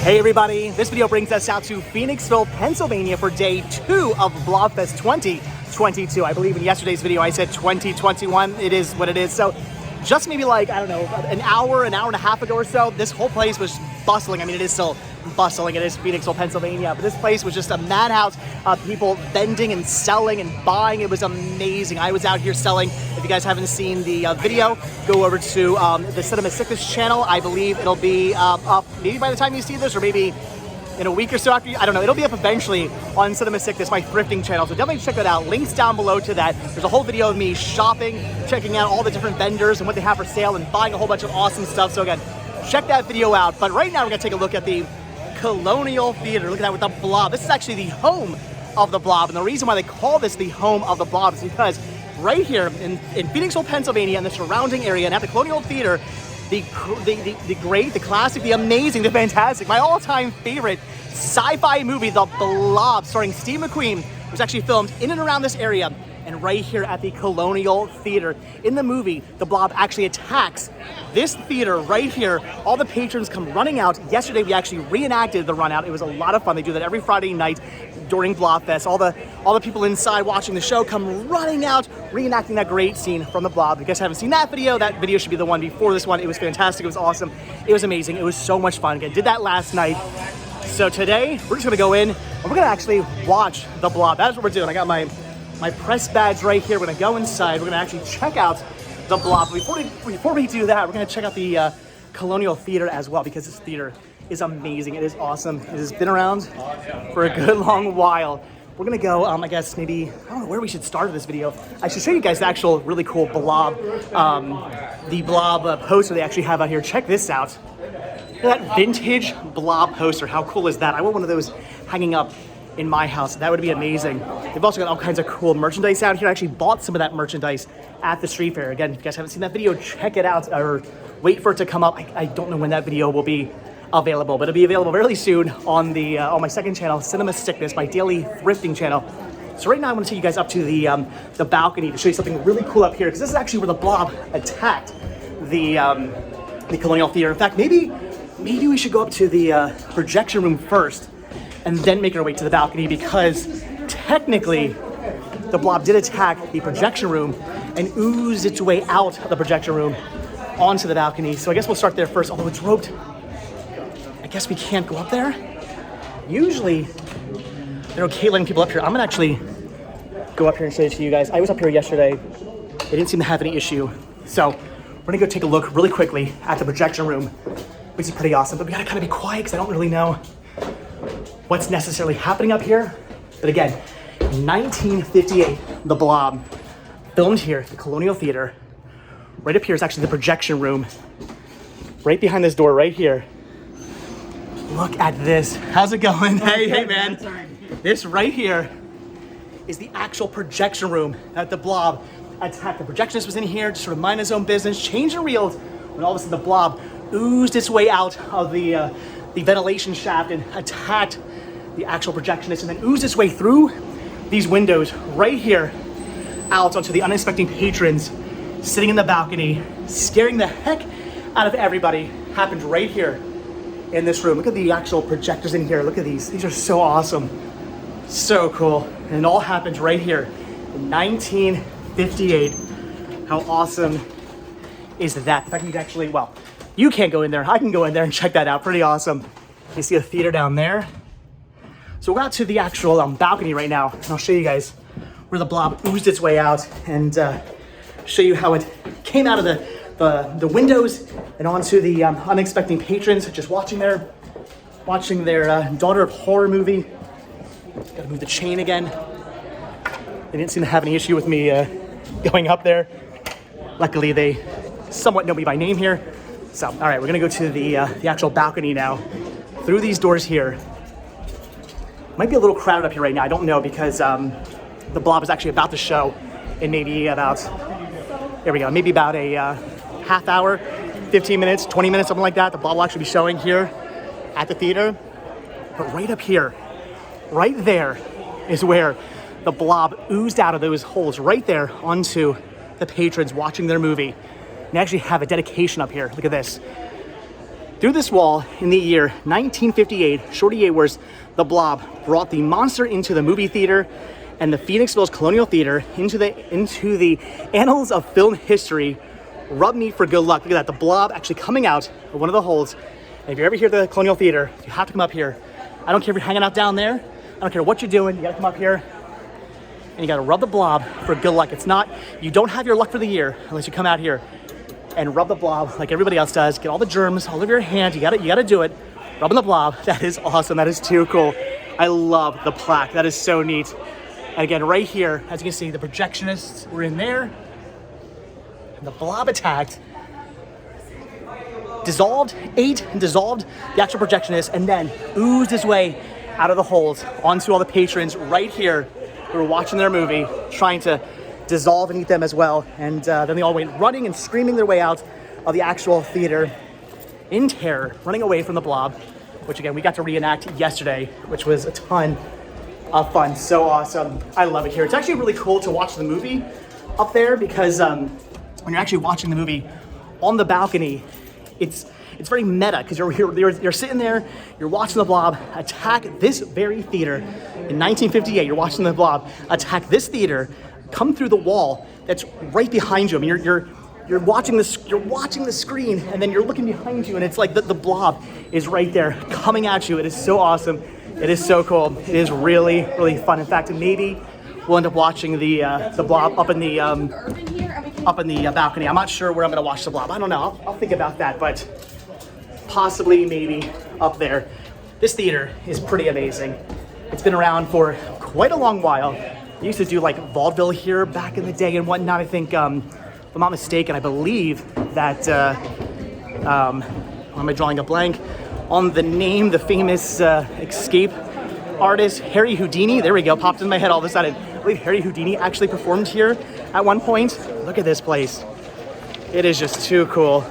Hey everybody, this video brings us out to Phoenixville, Pennsylvania for day 2 of Blobfest 2022. I believe in yesterday's video I said 2021. It is what it is. So just maybe like, I don't know, an hour and a half ago or so, this whole place was bustling. I mean, it is still bustling. It is Phoenixville, Pennsylvania, but this place was just a madhouse of people vending and selling and buying. It was amazing. I was out here selling. If you guys haven't seen the video, go over to the Cinema Sickness channel. I believe it'll be up maybe by the time you see this, or maybe in a week or so after. I don't know. It'll be up eventually on Cinema Sickness, my thrifting channel. So definitely check that out. Links down below to that. There's a whole video of me shopping, checking out all the different vendors and what they have for sale, and buying a whole bunch of awesome stuff. So again, check that video out. But right now we're gonna take a look at the Colonial Theater. Look at that with the Blob. This is actually the home of the Blob, and the reason why they call this the home of the Blob is because right here in Phoenixville, Pennsylvania, and the surrounding area, and at the Colonial Theater, the great, the classic, the amazing, the fantastic, my all-time favorite sci-fi movie, The Blob, starring Steve McQueen, was actually filmed in and around this area. And right here at the Colonial Theater, in the movie, the Blob actually attacks this theater right here. All the patrons come running out. Yesterday, we actually reenacted the run out. It was a lot of fun. They do that every Friday night during Blobfest. All the people inside watching the show come running out, reenacting that great scene from the Blob. If you guys haven't seen that video should be the one before this one. It was fantastic. It was awesome. It was amazing. It was so much fun. Again, did that last night. So today, we're just gonna go in and we're gonna actually watch the Blob. That's what we're doing. I got my press badge right here. We're gonna go inside. We're gonna actually check out the Blob. Before we do that, we're gonna check out the Colonial Theater as well, because this theater is amazing. It is awesome. It has been around for a good long while. We're gonna go, I guess maybe, I don't know where we should start this video. I should show you guys the actual really cool Blob, the Blob poster they actually have out here. Check this out. Look at that vintage Blob poster. How cool is that? I want one of those hanging up in my house. That would be amazing. They've also got all kinds of cool merchandise out here. I actually bought some of that merchandise at the street fair. Again, if you guys haven't seen that video, check it out, or wait for it to come up. I don't know when that video will be available, but it'll be available really soon on the on my second channel, Cinema Sickness, my daily thrifting channel. So right now I want to take you guys up to the balcony to show you something really cool up here, because this is actually where the Blob attacked the Colonial Theater. In fact, maybe we should go up to the projection room first and then make our way to the balcony, because technically the Blob did attack the projection room and oozed its way out of the projection room onto the balcony. So I guess we'll start there first, although it's roped. I guess we can't go up there. Usually they're okay letting people up here. I'm gonna actually go up here and show it to you guys. I was up here yesterday. They didn't seem to have any issue. So we're gonna go take a look really quickly at the projection room, which is pretty awesome, but we gotta kind of be quiet because I don't really know what's necessarily happening up here. But again, 1958, the Blob filmed here at the Colonial Theater. Right up here is actually the projection room. Right behind this door right here. Look at this. How's it going? Hey man. This right here is the actual projection room that the Blob attacked. The projectionist was in here, just sort of mind his own business, changing reels, when all of a sudden the Blob oozed its way out of the ventilation shaft and attacked the actual projectionist, and then oozed its way through these windows right here out onto the unexpected patrons sitting in the balcony, scaring the heck out of everybody. Happened right here in this room. Look at the actual projectors in here. Look at these. These are so awesome. So cool. And it all happened right here in 1958. How awesome is that? In fact, you can actually, well, you can't go in there. I can go in there and check that out. Pretty awesome. You see a theater down there. So we're out to the actual balcony right now, and I'll show you guys where the Blob oozed its way out, and show you how it came out of the windows and onto the unexpected patrons just watching their Daughter of Horror movie. Gotta move the chain again. They didn't seem to have any issue with me going up there. Luckily, they somewhat know me by name here. So, all right, we're gonna go to the actual balcony now. Through these doors here. Might be a little crowded up here right now. I don't know, because the Blob is actually about to show in maybe about, there we go, maybe about a half hour, 15 minutes, 20 minutes, something like that. The Blob will actually be showing here at the theater. But right up here, right there is where the Blob oozed out of those holes right there onto the patrons watching their movie. And they actually have a dedication up here. Look at this. Through this wall in the year 1958, Shorty Ayworth's The Blob brought the monster into the movie theater and the Phoenixville's Colonial Theater into the annals of film history. Rub me for good luck. Look at that, the Blob actually coming out of one of the holes. And if you're ever here at the Colonial Theater, you have to come up here. I don't care if you're hanging out down there. I don't care what you're doing. You gotta come up here and you gotta rub the Blob for good luck. It's not, you don't have your luck for the year unless you come out here and rub the Blob like everybody else does. Get all the germs all over your hand. You gotta do it. Rubbing the Blob. That is awesome. That is too cool. I love the plaque. That is so neat. And again, right here, as you can see, the projectionists were in there. And the Blob attacked, ate and dissolved the actual projectionist, and then oozed his way out of the holes onto all the patrons right here who were watching their movie, trying to dissolve and eat them as well. And then they all went running and screaming their way out of the actual theater in terror, running away from the Blob, which again, we got to reenact yesterday, which was a ton of fun. So awesome. I love it here. It's actually really cool to watch the movie up there because when you're actually watching the movie on the balcony, it's very meta because you're sitting there, you're watching the Blob attack this very theater in 1958. You're watching the Blob attack this theater, come through the wall that's right behind you. I mean, you're watching the screen, and then you're looking behind you, and it's like the Blob is right there coming at you. It is so awesome. It is so cool. It is really, really fun. In fact, maybe we'll end up watching the Blob up in the balcony. I'm not sure where I'm gonna watch the Blob. I don't know. I'll think about that, but possibly maybe up there. This theater is pretty amazing. It's been around for quite a long while. They used to do like vaudeville here back in the day and whatnot. I think, if I'm not mistaken, I believe that, why am I drawing a blank on the name, the famous escape artist, Harry Houdini. There we go, popped in my head all of a sudden. I believe Harry Houdini actually performed here at one point. Look at this place. It is just too cool.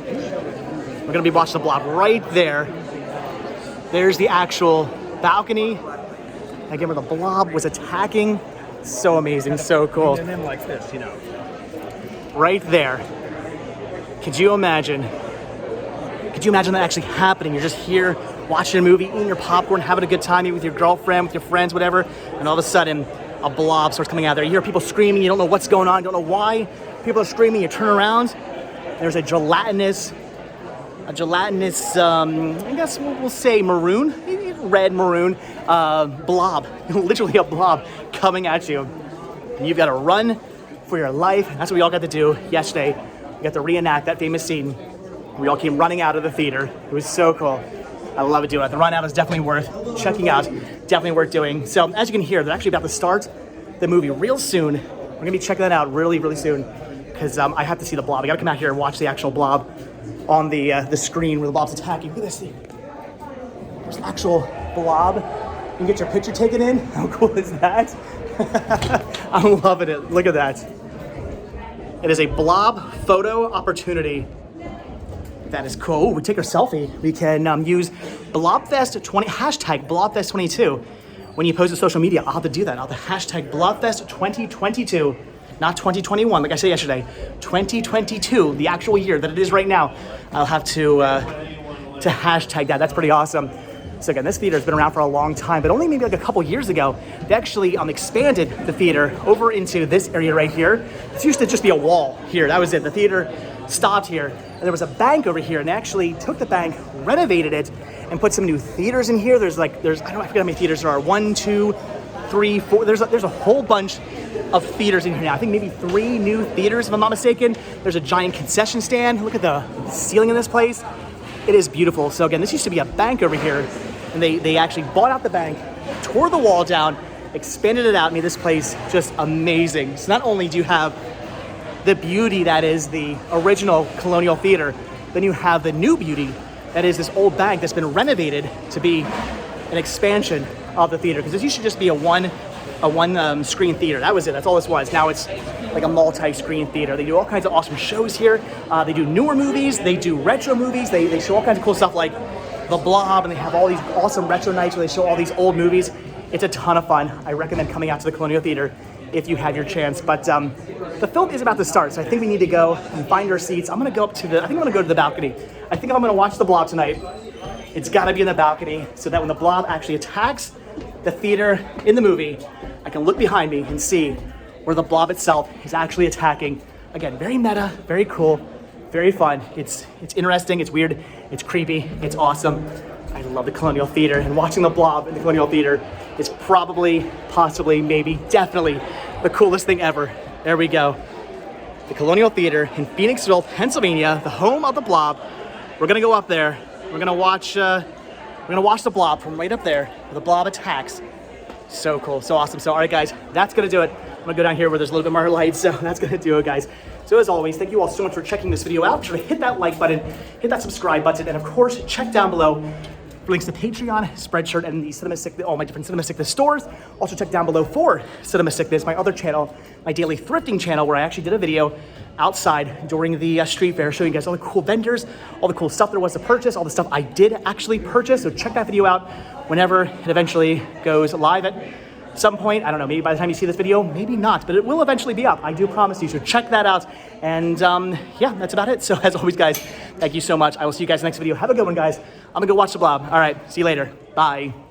We're gonna be watching the Blob right there. There's the actual balcony. Again, where the Blob was attacking. So amazing, so cool. And then like this, you know. Right there. Could you imagine that actually happening? You're just here watching a movie, eating your popcorn, having a good time, eating with your girlfriend, with your friends, whatever, and all of a sudden, a Blob starts coming out there. You hear people screaming, you don't know what's going on, you don't know why people are screaming, you turn around, there's a gelatinous, I guess we'll say maroon, maybe red maroon, Blob, literally a Blob coming at you. And you've got to run for your life. That's what we all got to do yesterday. We got to reenact that famous scene. We all came running out of the theater. It was so cool. I love it doing it. The run out is definitely worth checking out, definitely worth doing. So as you can hear, they're actually about to start the movie real soon. We're gonna be checking that out really, really soon because I have to see the Blob. I gotta come out here and watch the actual Blob on the screen where the Blob's attacking. Look at this thing. There's an actual Blob. You can get your picture taken in. How cool is that? I'm loving it. Look at that. It is a Blob photo opportunity. That is cool. We take our selfie. We can use Blobfest 20, hashtag Blobfest22. When you post to social media, I'll have to do that. I'll have to hashtag Blobfest 2022, not 2021, like I said yesterday. 2022, the actual year that it is right now. I'll have to hashtag that. That's pretty awesome. So again, this theater has been around for a long time, but only maybe like a couple years ago, they actually expanded the theater over into this area right here. It used to just be a wall here. That was it. The theater stopped here, and there was a bank over here, and they actually took the bank, renovated it, and put some new theaters in here. I forget how many theaters there are. 1, 2, 3, 4. There's a whole bunch of theaters in here now. I think maybe 3 new theaters, if I'm not mistaken. There's a giant concession stand. Look at the ceiling in this place. It is beautiful. So again, this used to be a bank over here, and they actually bought out the bank, tore the wall down, expanded it out, made this place just amazing. So not only do you have the beauty that is the original Colonial Theater, then you have the new beauty that is this old bank that's been renovated to be an expansion of the theater. Because this used to just be a one screen theater. That was it. That's all this was. Now it's like a multi-screen theater. They do all kinds of awesome shows here. They do newer movies. They do retro movies. They show all kinds of cool stuff like The Blob, and they have all these awesome retro nights where they show all these old movies. It's a ton of fun. I recommend coming out to the Colonial Theater if you have your chance. But the film is about to start, so I think we need to go and find our seats. I think I'm gonna go to the balcony. I think if I'm gonna watch the Blob tonight, it's gotta be in the balcony so that when the Blob actually attacks the theater in the movie, I can look behind me and see where the Blob itself is actually attacking. Again, very meta, very cool, very fun. It's interesting, it's weird, it's creepy, it's awesome. I love the Colonial Theater, and watching the Blob in the Colonial Theater is probably, possibly, maybe, definitely the coolest thing ever. There we go. The Colonial Theater in Phoenixville, Pennsylvania, the home of the Blob. We're gonna go up there. We're gonna watch the Blob from right up there where the Blob attacks. So cool, so awesome. So all right, guys, that's gonna do it. I'm gonna go down here where there's a little bit more light, so that's gonna do it, guys. So as always, thank you all so much for checking this video out. Be sure to hit that like button, hit that subscribe button, and of course, check down below for links to Patreon, Spreadshirt, and the Cinema Sickness, all my different Cinema Sickness stores. Also check down below for Cinema Sickness, my other channel, my daily thrifting channel, where I actually did a video outside during the street fair, showing you guys all the cool vendors, all the cool stuff there was to purchase, all the stuff I did actually purchase. So check that video out whenever it eventually goes live at some point. I don't know, maybe by the time you see this video, maybe not, but it will eventually be up. I do promise you, so check that out. And yeah, that's about it. So as always, guys, thank you so much. I will see you guys in the next video. Have a good one, guys. I'm gonna go watch the Blob. All right, see you later. Bye.